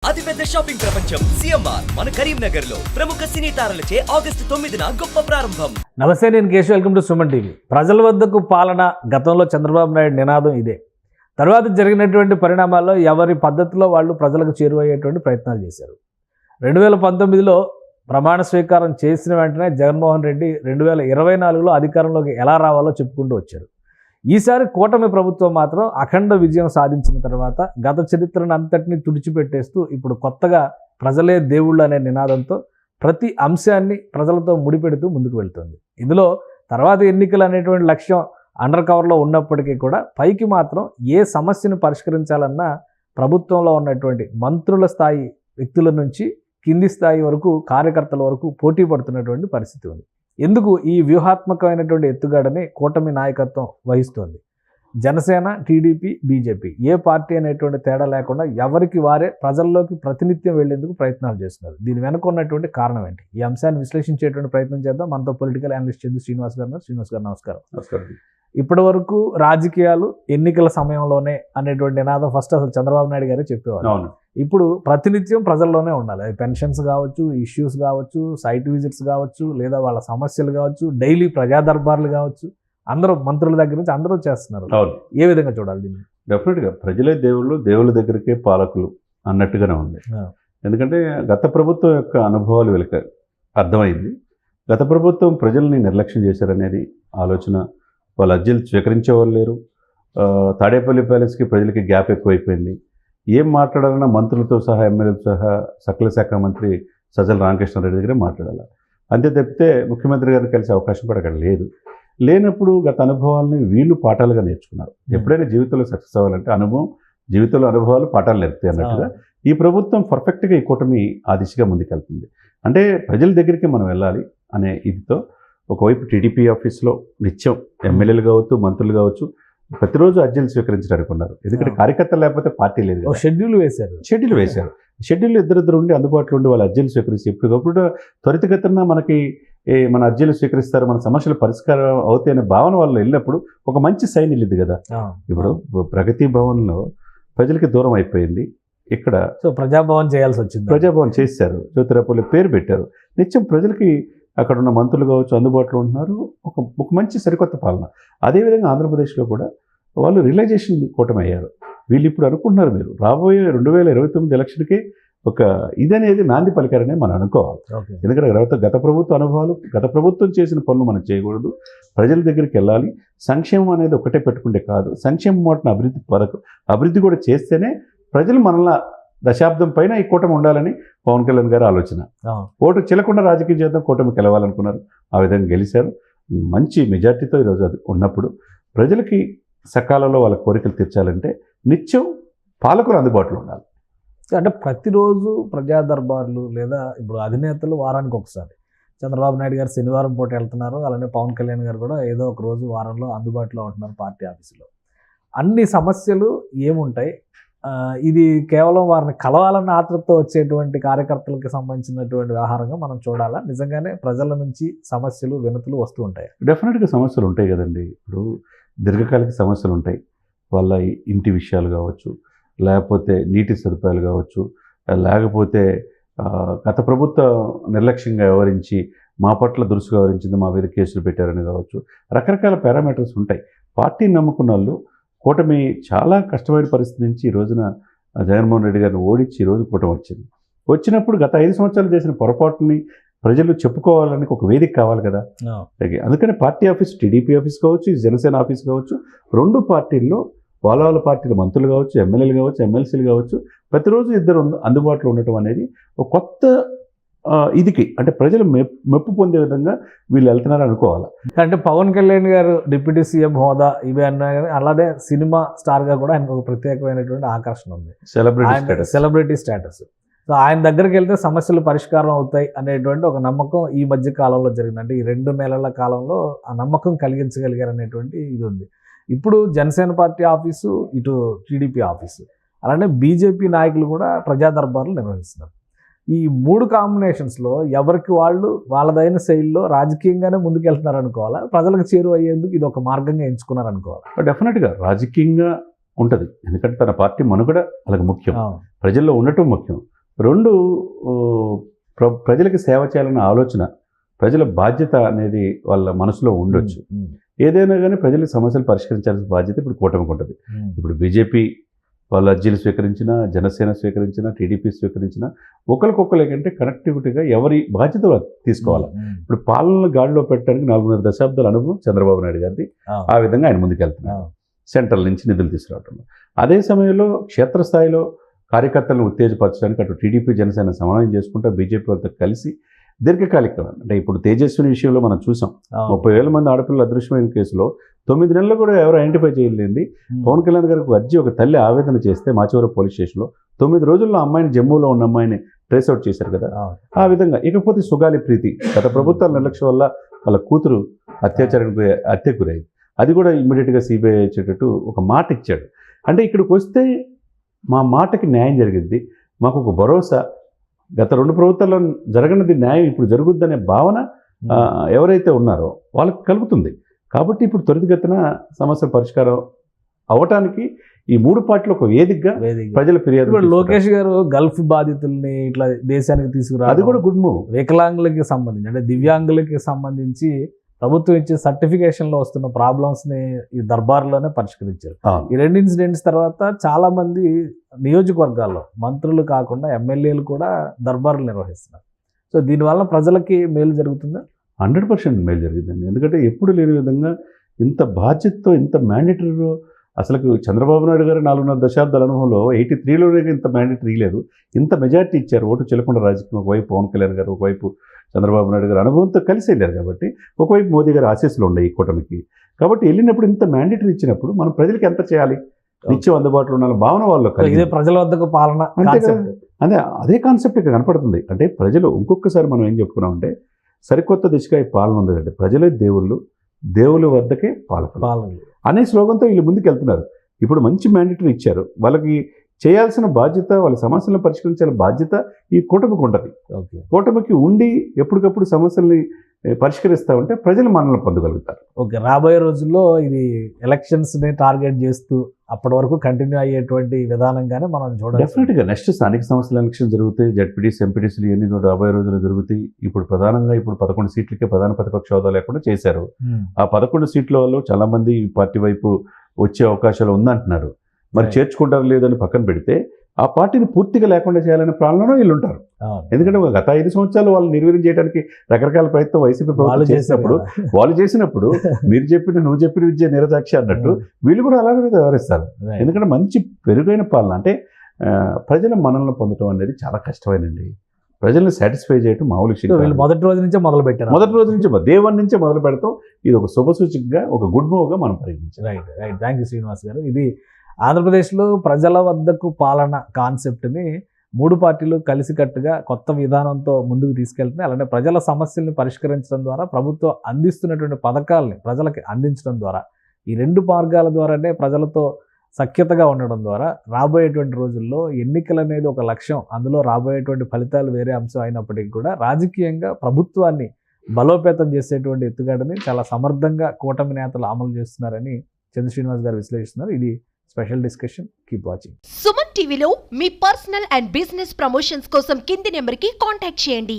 అతిపెద్ద షాపింగ్ ప్రపంచం సిఎంఆర్ మన కరీంనగర్ లో ప్రముఖ సినీ తారలచే ఆగస్టు 9న గొప్ప ప్రారంభం. నమస్తే, నేను Keshav. Welcome to Suman TV. ప్రజల వద్దకు పాలన గతంలో చంద్రబాబు నాయుడు నినాదం ఇదే. తర్వాత జరిగినటువంటి పరిణామాల్లో ఎవరి పద్ధతిలో వాళ్ళు ప్రజలకు చేరువయ్యేటువంటి ప్రయత్నాలు చేశారు. 2019లో ప్రమాణ స్వీకారం చేసిన వెంటనే జగన్మోహన్ రెడ్డి 2024లో అధికారంలోకి ఎలా రావాలో చెప్పుకుంటూ వచ్చారు. ఈసారి కూటమి ప్రభుత్వం మాత్రం అఖండ విజయం సాధించిన తర్వాత గత చరిత్రను అంతటినీ తుడిచిపెట్టేస్తూ ఇప్పుడు కొత్తగా ప్రజలే దేవుళ్ళు అనే నినాదంతో ప్రతి అంశాన్ని ప్రజలతో ముడిపెడుతూ ముందుకు వెళ్తుంది. ఇందులో తర్వాత ఎన్నికలు అనేటువంటి లక్ష్యం అండర్ కవర్లో ఉన్నప్పటికీ కూడా పైకి మాత్రం ఏ సమస్యను పరిష్కరించాలన్నా ప్రభుత్వంలో ఉన్నటువంటి మంత్రుల స్థాయి వ్యక్తుల నుంచి కింది స్థాయి వరకు కార్యకర్తల వరకు పోటీ పడుతున్నటువంటి పరిస్థితి ఉంది. ఎందుకు ఈ వ్యూహాత్మకమైనటువంటి ఎత్తుగడని కూటమి నాయకత్వం వహిస్తోంది. జనసేన, టీడీపీ, బీజేపీ ఏ పార్టీ అనేటువంటి తేడా లేకుండా ఎవరికి వారే ప్రజల్లోకి ప్రతినిత్యం వెళ్లేందుకు ప్రయత్నాలు చేస్తున్నారు. దీని వెనుక ఉన్నటువంటి కారణం ఏంటి? ఈ అంశాన్ని విశ్లేషించేటువంటి ప్రయత్నం చేద్దాం. మనతో పొలిటికల్ అనలిస్ట్ చందు శ్రీనివాస్ గారు. శ్రీనివాస్ గారు నమస్కారం. ఇప్పటి వరకు రాజకీయాలు ఎన్నికల సమయంలోనే అనేటువంటి నినాదం ఫస్ట్ అసలు చంద్రబాబు నాయుడు గారే చెప్పేవారు. ఇప్పుడు ప్రతినిత్యం ప్రజల్లోనే ఉండాలి. అది పెన్షన్స్ కావచ్చు, ఇష్యూస్ కావచ్చు, సైట్ విజిట్స్ కావచ్చు, లేదా వాళ్ళ సమస్యలు కావచ్చు, డైలీ ప్రజా దర్బార్లు కావచ్చు, అందరూ మంత్రుల దగ్గర నుంచి అందరూ చేస్తున్నారు. ఏ విధంగా చూడాలి దీన్ని? డెఫినెట్గా ప్రజలే దేవుళ్ళు, దేవుళ్ళ దగ్గరికే పాలకులు అన్నట్టుగానే ఉంది. ఎందుకంటే గత ప్రభుత్వం యొక్క అనుభవాలు వీళ్ళకి అర్థమైంది. గత ప్రభుత్వం ప్రజల్ని నిర్లక్ష్యం చేశారనేది ఆలోచన. వాళ్ళు అర్జీలు స్వీకరించేవాళ్ళు లేరు. తాడేపల్లి ప్యాలెస్కి ప్రజలకి గ్యాప్ ఎక్కువైపోయింది. ఏం మాట్లాడాలన్నా మంత్రులతో సహా, ఎమ్మెల్యేలతో సహా సకల శాఖ మంత్రి సజ్జల రామకృష్ణారెడ్డి దగ్గరే మాట్లాడాలి. అంతే తప్పితే ముఖ్యమంత్రి గారిని కలిసే అవకాశం కూడా అక్కడ లేదు. లేనప్పుడు గత అనుభవాలని వీళ్ళు పాఠాలుగా నేర్చుకున్నారు. ఎప్పుడైనా జీవితంలో సక్సెస్ అవ్వాలంటే అనుభవం, జీవితంలో అనుభవాలు పాఠాలు నేర్పుతాయి అన్నట్టుగా ఈ ప్రభుత్వం పర్ఫెక్ట్గా ఈ కూటమి ఆ దిశగా ముందుకెళ్తుంది. అంటే ప్రజల దగ్గరికి మనం వెళ్ళాలి అనే ఇదితో ఒకవైపు టీడీపీ ఆఫీస్లో నిత్యం ఎమ్మెల్యేలు కావచ్చు, మంత్రులు కావచ్చు ప్రతిరోజు అర్జీలు స్వీకరించడానికి ఉన్నారు. ఎందుకంటే కార్యకర్తలు లేకపోతే పార్టీ లేదు. షెడ్యూల్ వేశారు. షెడ్యూల్ ఇద్దరిద్దరు ఉండి అందుబాటులో ఉండి వాళ్ళు అర్జీలు స్వీకరించి ఎప్పటికప్పుడు త్వరితగతిన మనకి మన అర్జీలు స్వీకరిస్తారు, మన సమస్యలు పరిష్కారం అవుతాయి అనే భావన వాళ్ళు వెళ్ళినప్పుడు ఒక మంచి సైన్ వెళ్ళింది కదా. ఇప్పుడు ప్రగతి భవన్లో ప్రజలకి దూరం అయిపోయింది. ఇక్కడ ప్రజాభవన్ చేయాల్సి వచ్చింది. ప్రజాభవన్ చేశారు, జ్యోతిరాపల్లి పేరు పెట్టారు. నిత్యం ప్రజలకి అక్కడ ఉన్న మంత్రులు కావచ్చు అందుబాటులో ఉంటున్నారు. ఒక మంచి సరికొత్త పాలన. అదేవిధంగా ఆంధ్రప్రదేశ్లో కూడా వాళ్ళు రియలైజేషన్ కూటమి అయ్యారు. వీళ్ళు ఇప్పుడు అనుకుంటున్నారు మీరు రాబోయే 2029 ఎలక్షన్కే ఒక ఇదనేది నాంది పలికారనే మనం అనుకోవాలి. ఎందుకంటే గత ప్రభుత్వ అనుభవాలు, గత ప్రభుత్వం చేసిన పనులు మనం చేయకూడదు. ప్రజల దగ్గరికి వెళ్ళాలి. సంక్షేమం అనేది ఒకటే పెట్టుకుంటే కాదు, సంక్షేమం మాటను అభివృద్ధి కూడా చేస్తేనే ప్రజలు మనల్ని దశాబ్దం పైన ఈ కూటమి ఉండాలని పవన్ కళ్యాణ్ గారు ఆలోచన. ఓటు చిలకుండా రాజకీయం చేద్దాం, కూటమి గెలవాలనుకున్నారు. ఆ విధంగా గెలిచారు. మంచి మెజార్టీతో ఈరోజు అది ఉన్నప్పుడు ప్రజలకి సకాలంలో వాళ్ళ కోరికలు తీర్చాలంటే నిత్యం పాలకులు అందుబాటులో ఉండాలి. అంటే ప్రతిరోజు ప్రజా దర్బార్లు లేదా ఇప్పుడు అధినేతలు వారానికి ఒకసారి, చంద్రబాబు నాయుడు గారు శనివారం పూట వెళ్తున్నారు, అలానే పవన్ కళ్యాణ్ గారు కూడా ఏదో ఒక రోజు వారంలో అందుబాటులో ఉంటున్నారు పార్టీ ఆఫీసులో. అన్ని సమస్యలు ఏముంటాయి? ఇది కేవలం వారిని కలవాలన్న ఆతృతతో వచ్చేటువంటి కార్యకర్తలకు సంబంధించినటువంటి వ్యవహారంగా మనం చూడాలా? నిజంగానే ప్రజల నుంచి సమస్యలు, వినతులు వస్తూ ఉంటాయి? డెఫినెట్గా సమస్యలు ఉంటాయి కదండి. ఇప్పుడు దీర్ఘకాలిక సమస్యలు ఉంటాయి. వాళ్ళ ఇంటి విషయాలు కావచ్చు, లేకపోతే నీటి సదుపాయాలు కావచ్చు, లేకపోతే గత ప్రభుత్వ నిర్లక్ష్యంగా వ్యవహరించి మా పట్ల దురుసుగా వ్యవహరించింది, మా మీద కేసులు పెట్టారని కావచ్చు, రకరకాల పారామీటర్స్ ఉంటాయి. పార్టీని నమ్ముకున్న వాళ్ళు కూటమి చాలా కష్టమైన పరిస్థితి నుంచి ఈ రోజున జగన్మోహన్ రెడ్డి గారిని ఓడించి ఈరోజు కూటమి వచ్చినప్పుడు గత 5 సంవత్సరాలు చేసిన పొరపాటుని ప్రజలు చెప్పుకోవాలని ఒక వేదిక కావాలి కదా. అందుకని పార్టీ ఆఫీస్, టీడీపీ ఆఫీస్ కావచ్చు, జనసేన ఆఫీస్ కావచ్చు, రెండు పార్టీల్లో వాళ్ళ పార్టీల మంత్రులు కావచ్చు, ఎమ్మెల్యేలు కావచ్చు, ఎమ్మెల్సీలు కావచ్చు, ప్రతిరోజు ఇద్దరు అందుబాటులో ఉండటం అనేది ఒక కొత్త ఇదికి, అంటే ప్రజలు మెప్పు పొందే విధంగా వీళ్ళు వెళ్తున్నారు అనుకోవాలి. అంటే పవన్ కళ్యాణ్ గారు డిప్యూటీ సీఎం హోదా ఇవి అన్నా కానీ అలానే సినిమా స్టార్గా కూడా ఆయనకు ఒక ప్రత్యేకమైనటువంటి ఆకర్షణ ఉంది, సెలబ్రిటీ స్టేటస్. సో ఆయన దగ్గరికి వెళ్తే సమస్యలు పరిష్కారం అవుతాయి అనేటువంటి ఒక నమ్మకం ఈ మధ్య కాలంలో జరిగింది. అంటే ఈ 2 నెలల కాలంలో ఆ నమ్మకం కలిగించగలిగారు అనేటువంటి ఇది ఉంది. ఇప్పుడు జనసేన పార్టీ ఆఫీసు, ఇటు టీడీపీ ఆఫీసు, అలానే బీజేపీ నాయకులు కూడా ప్రజా దర్బార్లు నిర్వహిస్తున్నారు. ఈ 3 కాంబినేషన్స్లో ఎవరికి వాళ్ళు వాళ్ళదైన శైలిలో రాజకీయంగానే ముందుకెళ్తున్నారు అనుకోవాలా? ప్రజలకు చేరువయ్యేందుకు ఇది ఒక మార్గంగా ఎంచుకున్నారు అనుకోవాలి? డెఫినెట్గా రాజకీయంగా ఉంటుంది. ఎందుకంటే తన పార్టీ మనుగడ వాళ్ళకి ముఖ్యం, అవును. ప్రజల్లో ఉండటం ముఖ్యం. రెండు, ప్రజలకి సేవ చేయాలన్న ఆలోచన, ప్రజల బాధ్యత అనేది వాళ్ళ మనసులో ఉండొచ్చు. ఏదైనా కానీ ప్రజల సమస్యలు పరిష్కరించాల్సిన బాధ్యత ఇప్పుడు కూటమికి ఉంటుంది. ఇప్పుడు బీజేపీ వాళ్ళు అర్జీలు స్వీకరించిన, జనసేన స్వీకరించిన, టీడీపీ స్వీకరించిన, ఒకరికొకరు ఏంటంటే కనెక్టివిటీగా ఎవరి బాధ్యత వాళ్ళు తీసుకోవాలి. ఇప్పుడు పాలనను గాడిలో పెట్టడానికి 4.5 దశాబ్దాల అనుభవం చంద్రబాబు నాయుడు గారిది. ఆ విధంగా ఆయన ముందుకెళ్తున్నారు, సెంట్రల్ నుంచి నిధులు తీసుకురావడంలో. అదే సమయంలో క్షేత్రస్థాయిలో కార్యకర్తలను ఉత్తేజపరచడానికి అటు టీడీపీ జనసేన సమన్వయం చేసుకుంటూ బీజేపీ వాళ్ళతో కలిసి దీర్ఘకాలిక, అంటే ఇప్పుడు తేజస్విని విషయంలో మనం చూసాం, 30,000 మంది ఆడపిల్లలు అదృశ్యమైన కేసులో 9 నెలలు కూడా ఎవరు ఐడెంటిఫై చేయలేండి. పవన్ కళ్యాణ్ గారికి అర్జీ ఒక తల్లి ఆవేదన చేస్తే మాచవరం పోలీస్ స్టేషన్లో 9 రోజుల్లో అమ్మాయిని, జమ్మూలో ఉన్న అమ్మాయిని ట్రేస్ అవుట్ చేశారు కదా. ఆ విధంగా. ఇకపోతే సుగాలి ప్రీతి గత ప్రభుత్వాల నిర్లక్ష్యం వల్ల వాళ్ళ కూతురు హత్యకు గురైంది. అది కూడా ఇమ్మీడియట్గా సిబిఐ వచ్చేటట్టు ఒక మాట ఇచ్చాడు. అంటే ఇక్కడికి వస్తే మా మాటకి న్యాయం జరిగింది, మాకు ఒక భరోసా, గత 2 ప్రభుత్వాల్లో జరగనిది న్యాయం ఇప్పుడు జరుగుద్దనే భావన ఎవరైతే ఉన్నారో వాళ్ళకి కలుగుతుంది. కాబట్టి ఇప్పుడు త్వరితగతిన సమస్య పరిష్కారం అవటానికి ఈ 3 పార్టీలు ఒక వేదికగా ప్రజల ఫిర్యాదు. లోకేష్ గారు గల్ఫ్ బాధితుల్ని ఇట్లా దేశానికి తీసుకురా, అది కూడా గుడ్ మూవ్. వికలాంగులకి సంబంధించి అంటే దివ్యాంగులకి సంబంధించి ప్రభుత్వం ఇచ్చే సర్టిఫికేషన్లో వస్తున్న ప్రాబ్లమ్స్ని ఈ దర్బార్లోనే పరిష్కరించారు. ఈ 2 ఇన్సిడెంట్స్ తర్వాత చాలా మంది నియోజకవర్గాల్లో మంత్రులు కాకుండా ఎమ్మెల్యేలు కూడా దర్బార్లు నిర్వహిస్తున్నారు. సో దీనివల్ల ప్రజలకి మేలు జరుగుతుందా? 100% మేలు జరిగిందండి. ఎందుకంటే ఎప్పుడు లేని విధంగా ఇంత బాధ్యతతో, ఇంత మ్యాండేటరీలో, అసలు చంద్రబాబు నాయుడు గారు 4.5 దశాబ్దాల అనుభవంలో 83లోనే ఇంత మ్యాండేటరీ లేదు, ఇంత మెజార్టీ ఇచ్చారు. ఓటు చెల్లకుండా రాజకీయం, ఒకవైపు పవన్ కళ్యాణ్ గారు, ఒకవైపు చంద్రబాబు నాయుడు గారు అనుభవంతో కలిసి వెళ్ళారు. కాబట్టి ఒకవైపు మోదీ గారు ఆశీస్సులు ఉన్నాయి ఈ కూటమికి. కాబట్టి వెళ్ళినప్పుడు ఇంత మ్యాండేటరీ ఇచ్చినప్పుడు మనం ప్రజలకి ఎంత చేయాలి, నిత్యం అందుబాటులో ఉన్న భావన వాళ్ళు ఇదే ప్రజల వద్దకు పాలన అదే కాన్సెప్ట్ ఇక్కడ కనపడుతుంది. అంటే ప్రజలు ఇంకొకసారి మనం ఏం చెప్పుకున్నామంటే సరికొత్త దిశగా ఈ పాలన ఉందంటే ప్రజలే దేవుళ్ళు, దేవుళ్ళ వద్దకే పాలన అనే స్లోగన్తో వీళ్ళు ముందుకు వెళ్తున్నారు. ఇప్పుడు మంచి మ్యాండేటరీ ఇచ్చారు, వాళ్ళకి చేయాల్సిన బాధ్యత, వాళ్ళ సమస్యలను పరిష్కరించాల్సిన బాధ్యత ఈ కూటమికి ఉంటుంది. కూటమికి ఉండి ఎప్పటికప్పుడు సమస్యల్ని పరిష్కరిస్తూ ఉంటే ప్రజలు మనల్ని పొందగలుగుతారు. ఓకే, రాబోయే రోజుల్లో ఇది ఎలక్షన్స్ని టార్గెట్ చేస్తూ అప్పటి వరకు కంటిన్యూ అయ్యేటువంటి విధానంగానే మనం చూడాలి. డెఫినెట్గా నెక్స్ట్ స్థానిక సంస్థల ఎలక్షన్ జరుగుతాయి, జడ్పీటీసీ, ఎంపీటీసీలు ఇవన్నీ కూడా రాబోయే రోజుల్లో జరుగుతాయి. ఇప్పుడు ప్రధానంగా 11 సీట్లకే ప్రధాన ప్రతిపక్ష హోదా లేకుండా చేశారు. ఆ 11 సీట్ల వాళ్ళు చాలా మంది పార్టీ వైపు వచ్చే అవకాశాలు ఉందంటున్నారు. మరి చేర్చుకుంటారు లేదని పక్కన పెడితే ఆ పార్టీని పూర్తిగా లేకుండా చేయాలనే ప్లాన్లోనూ వీళ్ళు ఉంటారు. ఎందుకంటే గత 5 సంవత్సరాలు వాళ్ళు నిర్వీర్యం చేయడానికి రకరకాల ప్రయత్నం వైసీపీ ప్రభుత్వం చేసినప్పుడు మీరు చెప్పిన నువ్వు చెప్పిన విద్య నిరసాక్షి అన్నట్టు వీళ్ళు కూడా అలాగే వ్యవహరిస్తారు. ఎందుకంటే మంచి పెరుగైన పాలన అంటే ప్రజల మనల్ని పొందడం అనేది చాలా కష్టమైనండి. ప్రజల్ని సాటిస్ఫై చేయడం మామూలు విషయం. మొదటి రోజు నుంచే మొదలు పెట్టారు. మొదటి రోజు నుంచి దేవన్ నుంచే మొదలు పెడతాం. ఇది ఒక శుభసూచికగా, ఒక గుడ్ మూవ్గా మనం పరిగణించాం. రైట్. థ్యాంక్ యూ శ్రీనివాస్ గారు. ఇది ఆంధ్రప్రదేశ్లో ప్రజల వద్దకు పాలన కాన్సెప్ట్ని 3 పార్టీలు కలిసికట్టుగా కొత్త విధానంతో ముందుకు తీసుకెళ్తున్నాయి. అలానే ప్రజల సమస్యల్ని పరిష్కరించడం ద్వారా, ప్రభుత్వం అందిస్తున్నటువంటి పథకాలని ప్రజలకి అందించడం ద్వారా, ఈ 2 మార్గాల ద్వారానే ప్రజలతో సఖ్యతగా ఉండడం ద్వారా రాబోయేటువంటి రోజుల్లో ఎన్నికలు అనేది ఒక లక్ష్యం, అందులో రాబోయేటువంటి ఫలితాలు వేరే అంశం అయినప్పటికీ కూడా రాజకీయంగా ప్రభుత్వాన్ని బలోపేతం చేసేటువంటి ఎత్తుగడని చాలా సమర్థంగా కూటమి నేతలు అమలు చేస్తున్నారని చంద్ర శ్రీనివాస్ గారు విశ్లేషిస్తున్నారు. ఇది special discussion. Keep watching. Suman టీవీలో మీ పర్సనల్ అండ్ బిజినెస్ ప్రమోషన్స్ కోసం కింది నెంబర్కి కాంటాక్ట్ చేయండి.